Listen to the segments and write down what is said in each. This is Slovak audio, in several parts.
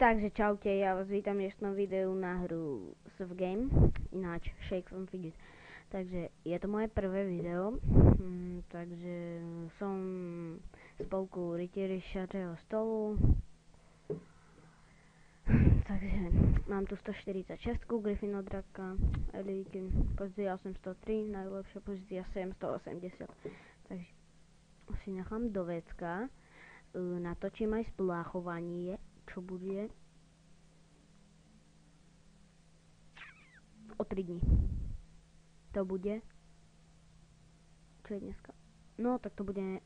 Takže čaute, ja vás vítam v dnešnom videu na hru Surf Game, ináč Shake from Fidget. Takže je to moje prvé video, takže som spolku rytieri šatého stolu. Takže mám tu 146, Gryffindor draka, Elite, pozícia 803, najlepšia pozícia 780. Takže si nechám do vecka, natočím aj spláchovanie, čo bude o 3 dní. To bude, čo je dneska? No, tak to bude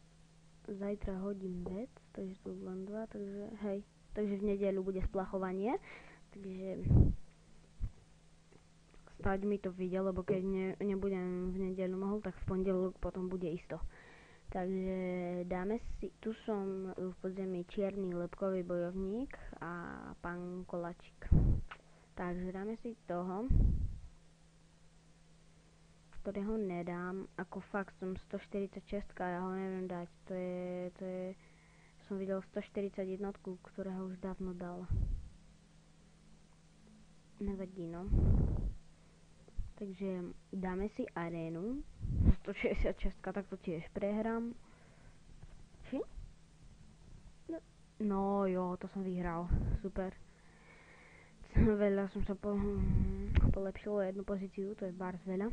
zajtra hodím vec, takže sú len 2, takže hej. Takže v nedeľu bude splachovanie, takže stať mi to video, lebo keď nebudem v nedeľu mohol, tak v pondelok potom bude isto. Takže dáme si, tu som v podzemí čierny lepkový bojovník a pán Koláčik. Takže dáme si toho, ktorého nedám, ako fakt som 146 a ja ho neviem dať, to je, som videl 141, ktorého už dávno dal. Nevadí, no. Takže dáme si arénu, 166, tak to tiež prehrám. Či? No jo, to som vyhral, super. Veľa som sa polepšil o jednu pozíciu, to je bars veľa.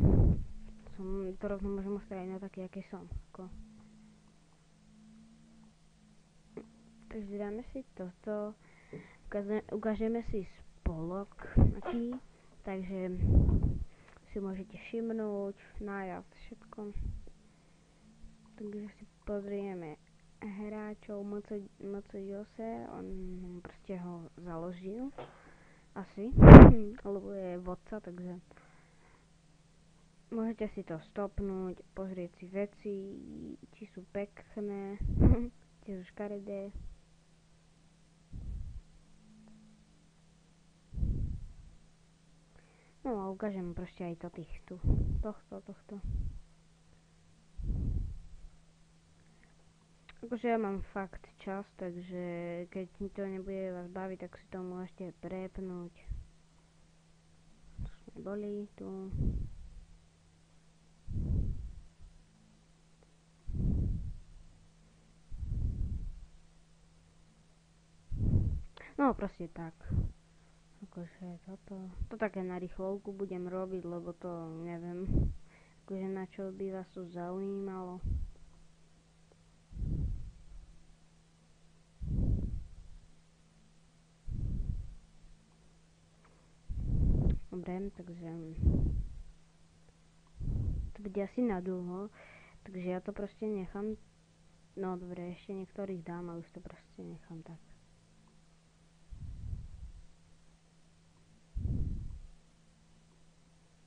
To rovno môžem ostať aj na taký, aký som. Takže dáme si toto, ukážeme si spolok aký, takže si môžete všimnúť, nájazd, všetko. Takže si pozrieme hráčov MC Jose, on proste ho založil, asi, lebo je vodca, takže môžete si to stopnúť, pozrieť si veci, či sú pekné, či sú škaredé. No a ukážem proste aj to tohto. Akože ja mám fakt čas, takže keď to nebude vás baviť, tak si to môžete prepnúť. Boli tu. No proste tak. Akože to také na rýchlovku budem robiť, lebo to neviem, akože na čo by vás to zaujímalo. Dobre, takže to bude asi na dlho, takže ja to proste nechám, no dobre, ešte niektorých dám a už to proste nechám tak.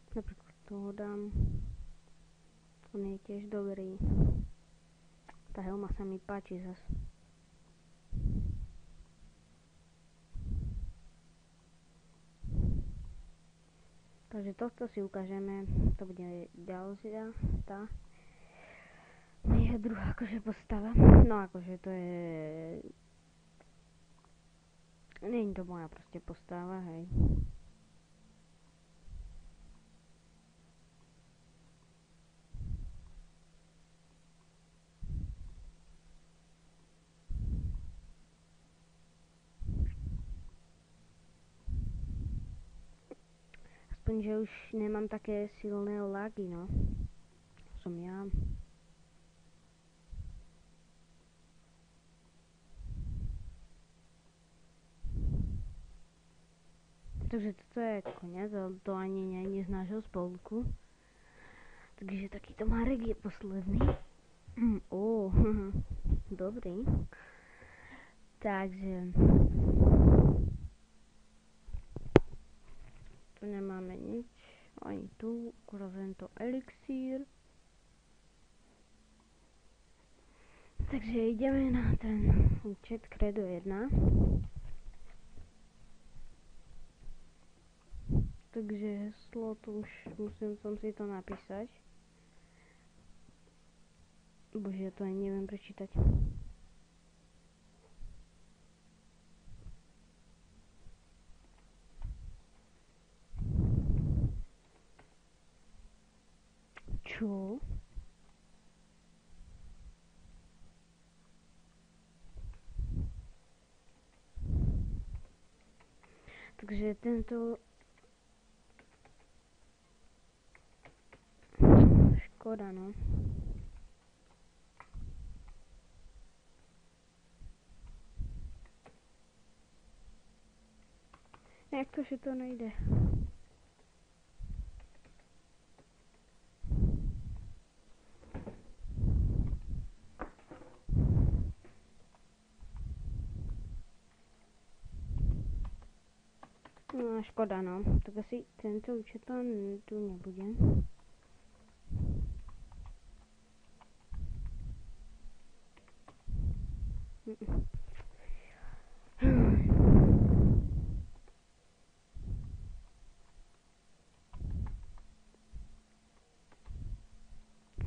Napríklad toho dám, on je tiež dobrý, tá helma sa mi páči zas. Takže tohto si ukážeme, to bude ďalšia tá moja druhá akože postava, no akože to je, nie je to moja proste postava, hej. Že už nemám také silné lagy, no. Som ja. Takže toto je koniec, ale to ani nie z nášho spolku. Takže takýto Marek je posledný. Dobrý. Takže tu nemáme nič, ani tu, akurát tento elixír. Takže ideme na ten účet Credo 1. Takže heslo, to už musím som si to napísať. Bože, ja to aj neviem prečítať. Čo? Takže tento... Škoda, no. Jak to, že to nejde? No, škoda, no. Tak asi tento účet tu nebude.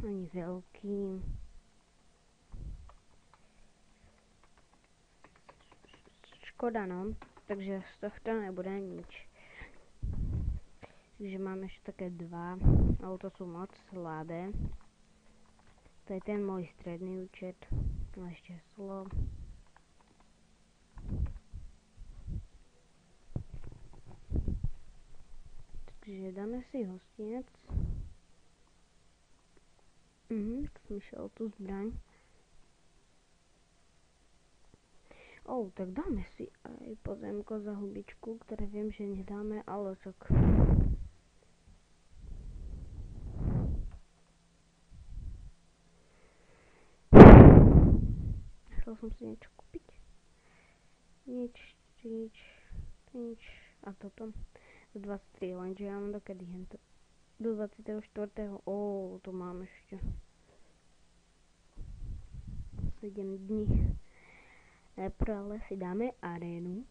Ani veľký. Škoda, no. Takže z tohto nebude nič. Takže máme ešte také dva, ale to sú moc slabé. To je ten môj stredný účet. A ešte slo. Takže dáme si hostinec. Tak som išiel tú zbraň. Tak dáme si aj pozemko za hubičku, ktoré viem, že nedáme, ale tak... Chcel som si niečo kúpiť. Nič. A toto. Do 23, lenže ja mám dokedy hento. Do 24. To mám ešte 7 dní. Najprv ale si dáme arénu.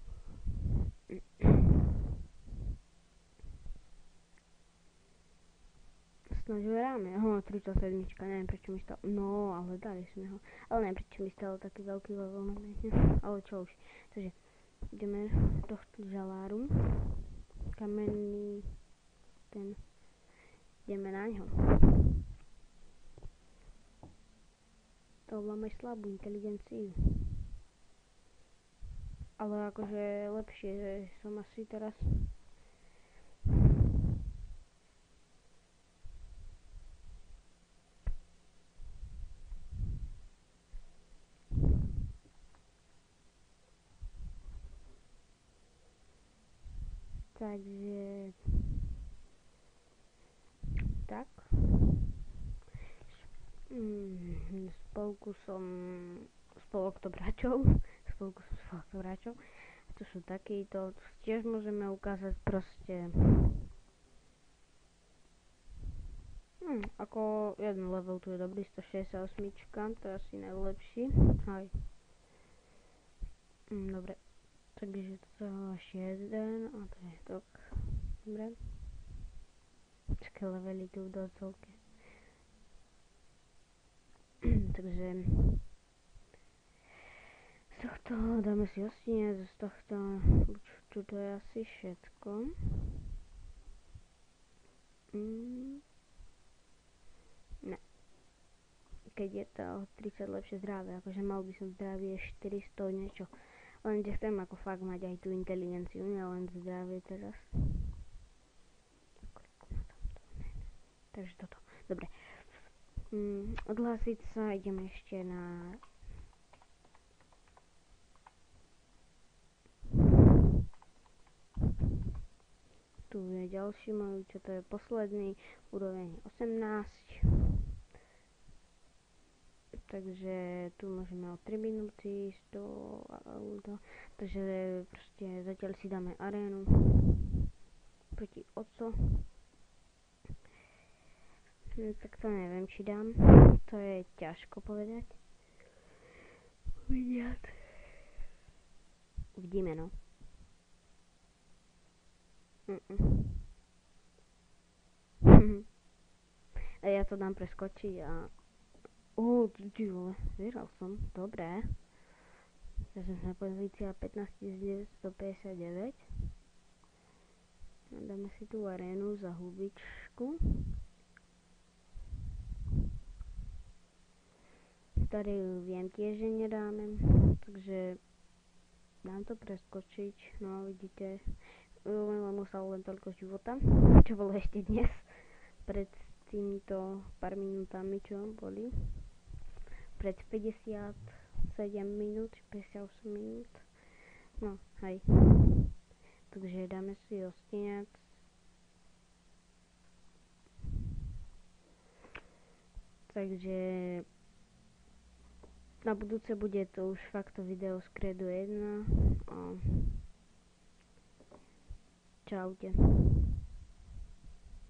Snáď ho hráme. 37, neviem prečo mi stalo. No, ale dali sme ho. Ale neviem prečo mi stalo taký veľký level na mene. Ale čo už. Takže ideme do tohto žaláru. Kamenný ten. Ideme na ňo. To máme slabú inteligenciu. Ale akože lepšie, že som asi teraz. Takže tak. Spolok dobráčov. To sú takíto, tiež môžeme ukázať proste. Ako jeden level tu je dobrý, 168, to je asi najlepší. Hej. Dobre. Takže to až jeden, a to je tak. Dobre. Také levely tu v dozovke. Takže z tohto dáme si hostinec, z tohto to je asi všetko. Ne. Keď je to 30 lepšie zdravie, akože mal by som zdravie 400 niečo. Lenže chcem ako fakt mať aj tú inteligenciu, nielen zdravie teraz. Takže toto. Dobre. Odhlásiť sa, ideme ešte na... Tu je ďalší môj, čo to je posledný, úroveň 18. Takže tu môžeme o 3 minúty, 100, takže proste zatiaľ si dáme arénu proti Oco. Tak to neviem, či dám, to je ťažko povedať. Uvidíme, no. A ja to dám preskočiť a... ty vole, vyhral som, dobré. Takže sme pozícia 15959. Dáme si tú arénu za hubičku. starý viem tiež, že nedáme, takže dám to preskočiť, no vidíte, musel len toľko života, čo bolo ešte dnes, pred týmito pár minútami, čo boli, pred 57 minút, 58 minút, no hej, takže dáme si hostinec, takže na budúce bude to už fakt to video z Credu 1 a čaute.